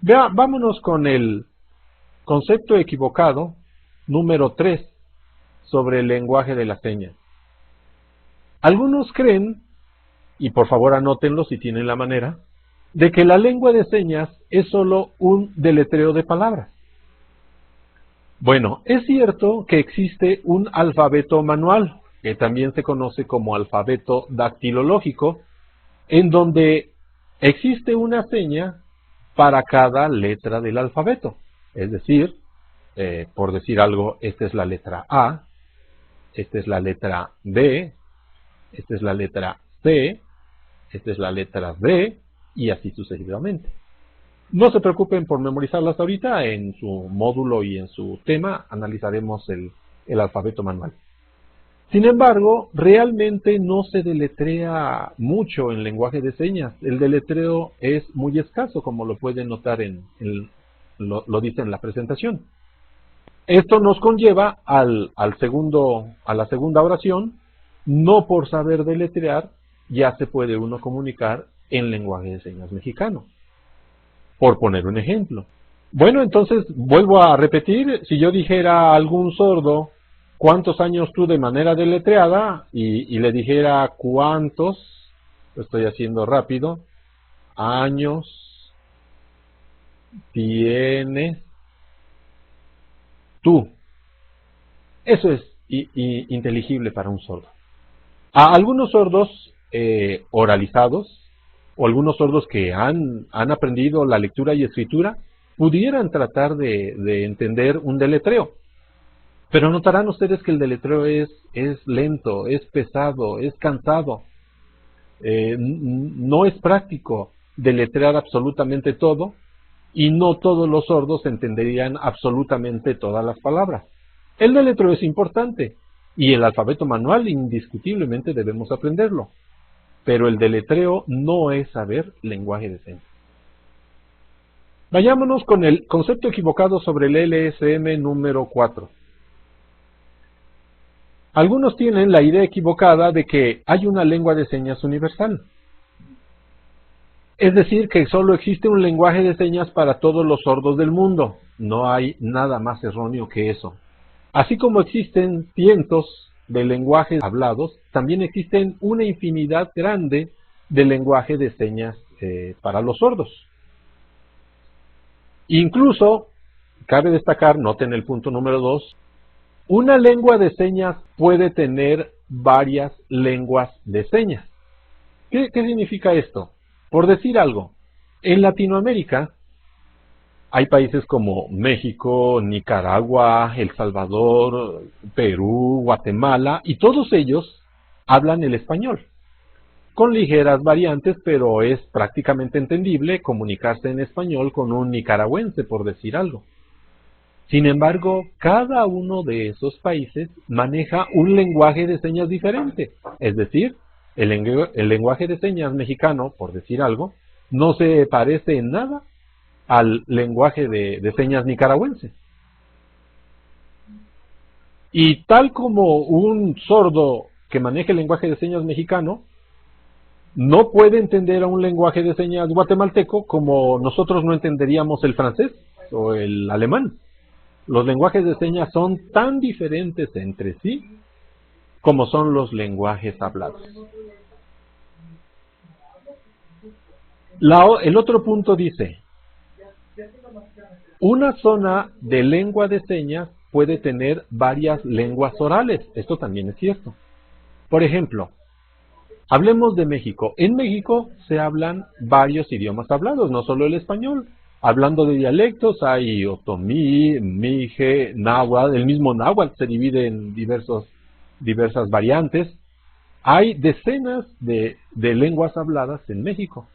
Vámonos con el concepto equivocado número 3 sobre el lenguaje de las señas. Algunos creen, y por favor anótenlo si tienen la manera, de que la lengua de señas es solo un deletreo de palabras. Bueno, es cierto que existe un alfabeto manual, que también se conoce como alfabeto dactilológico, en donde existe una seña para cada letra del alfabeto. Es decir, por decir algo, esta es la letra A, esta es la letra B, esta es la letra C, esta es la letra D, y así sucesivamente. No se preocupen por memorizarlas ahorita, en su módulo y en su tema analizaremos el alfabeto manual. Sin embargo, realmente no se deletrea mucho en lenguaje de señas. El deletreo es muy escaso, como lo pueden notar lo dice en la presentación. Esto nos conlleva a la segunda oración. No por saber deletrear ya se puede uno comunicar en lenguaje de señas mexicano. Por poner un ejemplo. Bueno, entonces vuelvo a repetir, si yo dijera a algún sordo cuántos años tú de manera deletreada y le dijera cuántos, lo estoy haciendo rápido, años tienes tú. Eso es inteligible para un sordo. A algunos sordos oralizados, o algunos sordos que han aprendido la lectura y escritura, pudieran tratar de entender un deletreo. Pero notarán ustedes que el deletreo es lento, es pesado, es cansado. No es práctico deletrear absolutamente todo, y no todos los sordos entenderían absolutamente todas las palabras. El deletreo es importante, y el alfabeto manual indiscutiblemente debemos aprenderlo. Pero el deletreo no es saber lenguaje de señas. Vayámonos con el concepto equivocado sobre el LSM número 4. Algunos tienen la idea equivocada de que hay una lengua de señas universal. Es decir, que solo existe un lenguaje de señas para todos los sordos del mundo. No hay nada más erróneo que eso. Así como existen cientos de lenguajes hablados, también existen una infinidad grande de lenguaje de señas para los sordos. Incluso, cabe destacar, noten el punto número 2, una lengua de señas puede tener varias lenguas de señas. ¿Qué significa esto? Por decir algo, en Latinoamérica hay países como México, Nicaragua, El Salvador, Perú, Guatemala, y todos ellos hablan el español, con ligeras variantes, pero es prácticamente entendible comunicarse en español con un nicaragüense, por decir algo. Sin embargo, cada uno de esos países maneja un lenguaje de señas diferente. Es decir, el lenguaje de señas mexicano, por decir algo, no se parece en nada al lenguaje de señas nicaragüense. Y tal como un sordo que maneja el lenguaje de señas mexicano no puede entender a un lenguaje de señas guatemalteco, como nosotros no entenderíamos el francés o el alemán. Los lenguajes de señas son tan diferentes entre sí como son los lenguajes hablados. El otro punto dice, una zona de lengua de señas puede tener varias lenguas orales. Esto también es cierto. Por ejemplo, hablemos de México. En México se hablan varios idiomas hablados, no solo el español. Hablando de dialectos, hay otomí, mije, náhuatl. El mismo náhuatl se divide en diversas variantes. Hay decenas de lenguas habladas en México,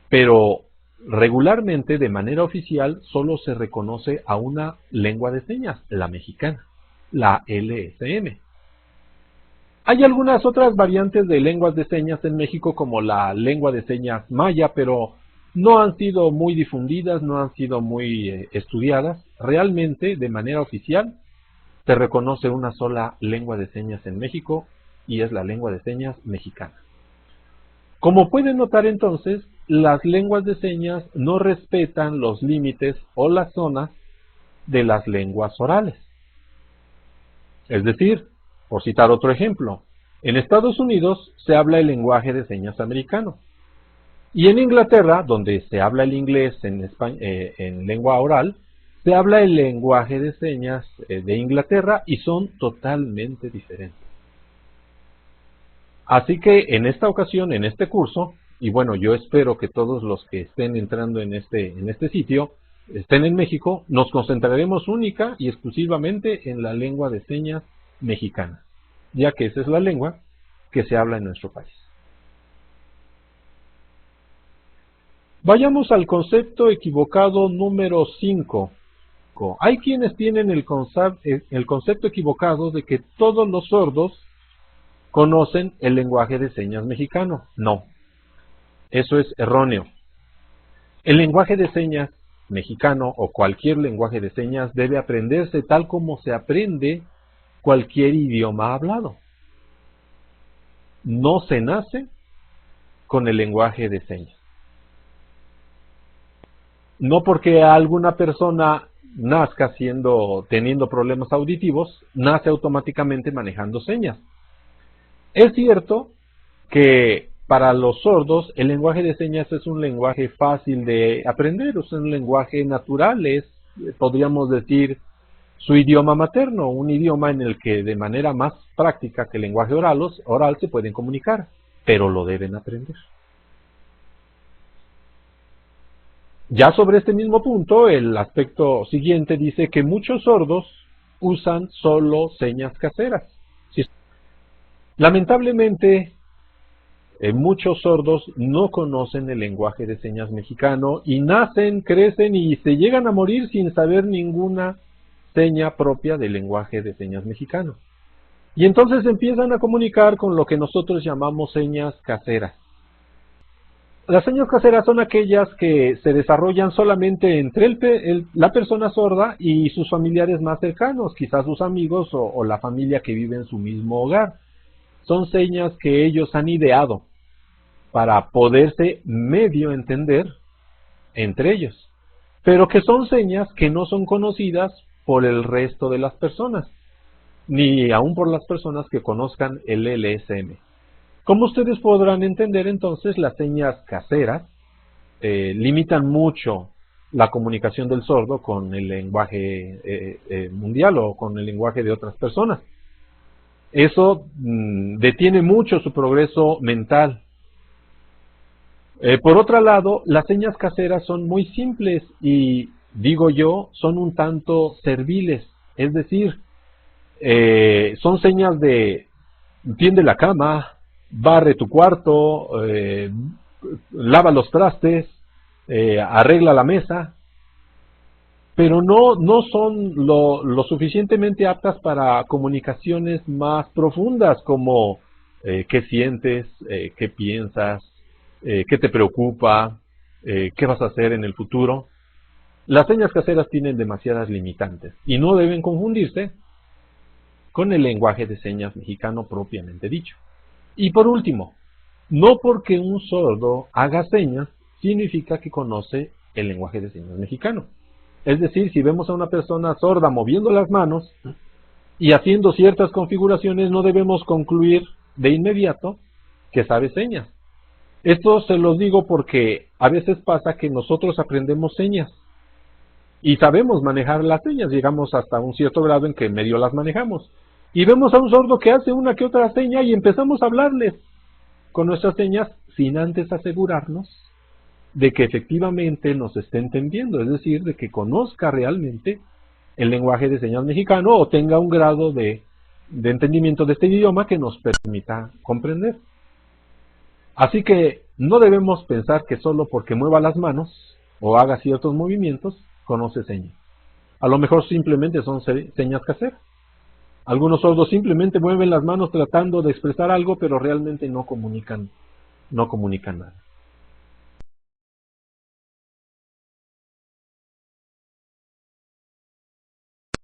pero regularmente, de manera oficial, solo se reconoce a una lengua de señas, la mexicana, la LSM. Hay algunas otras variantes de lenguas de señas en México, como la lengua de señas maya, pero no han sido muy difundidas, no han sido muy estudiadas. Realmente, de manera oficial, se reconoce una sola lengua de señas en México, y es la lengua de señas mexicana. Como pueden notar entonces, las lenguas de señas no respetan los límites o las zonas de las lenguas orales. Es decir, por citar otro ejemplo, en Estados Unidos se habla el lenguaje de señas americano. Y en Inglaterra, donde se habla el inglés en lengua oral, se habla el lenguaje de señas de Inglaterra y son totalmente diferentes. Así que en esta ocasión, en este curso, y bueno, yo espero que todos los que estén entrando en este sitio estén en México, nos concentraremos única y exclusivamente en la lengua de señas mexicana, ya que esa es la lengua que se habla en nuestro país. Vayamos al concepto equivocado número 5. Hay quienes tienen el concepto equivocado de que todos los sordos conocen el lenguaje de señas mexicano. No, eso es erróneo. El lenguaje de señas mexicano o cualquier lenguaje de señas debe aprenderse tal como se aprende cualquier idioma hablado. No se nace con el lenguaje de señas. No porque alguna persona nazca teniendo problemas auditivos, nace automáticamente manejando señas. Es cierto que para los sordos el lenguaje de señas es un lenguaje fácil de aprender, es un lenguaje natural, podríamos decir, su idioma materno, un idioma en el que de manera más práctica que el lenguaje oral se pueden comunicar, pero lo deben aprender. Ya sobre este mismo punto, el aspecto siguiente dice que muchos sordos usan solo señas caseras. Lamentablemente, muchos sordos no conocen el lenguaje de señas mexicano y nacen, crecen y se llegan a morir sin saber ninguna seña propia del lenguaje de señas mexicano. Y entonces empiezan a comunicar con lo que nosotros llamamos señas caseras. Las señas caseras son aquellas que se desarrollan solamente entre la persona sorda y sus familiares más cercanos, quizás sus amigos o la familia que vive en su mismo hogar. Son señas que ellos han ideado para poderse medio entender entre ellos, pero que son señas que no son conocidas por el resto de las personas, ni aún por las personas que conozcan el LSM. Como ustedes podrán entender, entonces, las señas caseras limitan mucho la comunicación del sordo con el lenguaje mundial o con el lenguaje de otras personas. Eso detiene mucho su progreso mental. Por otro lado, las señas caseras son muy simples y, digo yo, son un tanto serviles. Es decir, son señas de tiende la cama, barre tu cuarto, lava los trastes, arregla la mesa, pero no son lo suficientemente aptas para comunicaciones más profundas como qué sientes, qué piensas, qué te preocupa, qué vas a hacer en el futuro. Las señas caseras tienen demasiadas limitantes y no deben confundirse con el lenguaje de señas mexicano propiamente dicho. Y por último, no porque un sordo haga señas significa que conoce el lenguaje de señas mexicano. Es decir, si vemos a una persona sorda moviendo las manos y haciendo ciertas configuraciones, no debemos concluir de inmediato que sabe señas. Esto se los digo porque a veces pasa que nosotros aprendemos señas y sabemos manejar las señas, llegamos hasta un cierto grado en que medio las manejamos. Y vemos a un sordo que hace una que otra seña y empezamos a hablarles con nuestras señas sin antes asegurarnos de que efectivamente nos esté entendiendo, es decir, de que conozca realmente el lenguaje de señas mexicano o tenga un grado de entendimiento de este idioma que nos permita comprender. Así que no debemos pensar que solo porque mueva las manos o haga ciertos movimientos, conoce señas. A lo mejor simplemente son señas caseras. Algunos sordos simplemente mueven las manos tratando de expresar algo, pero realmente no comunican nada.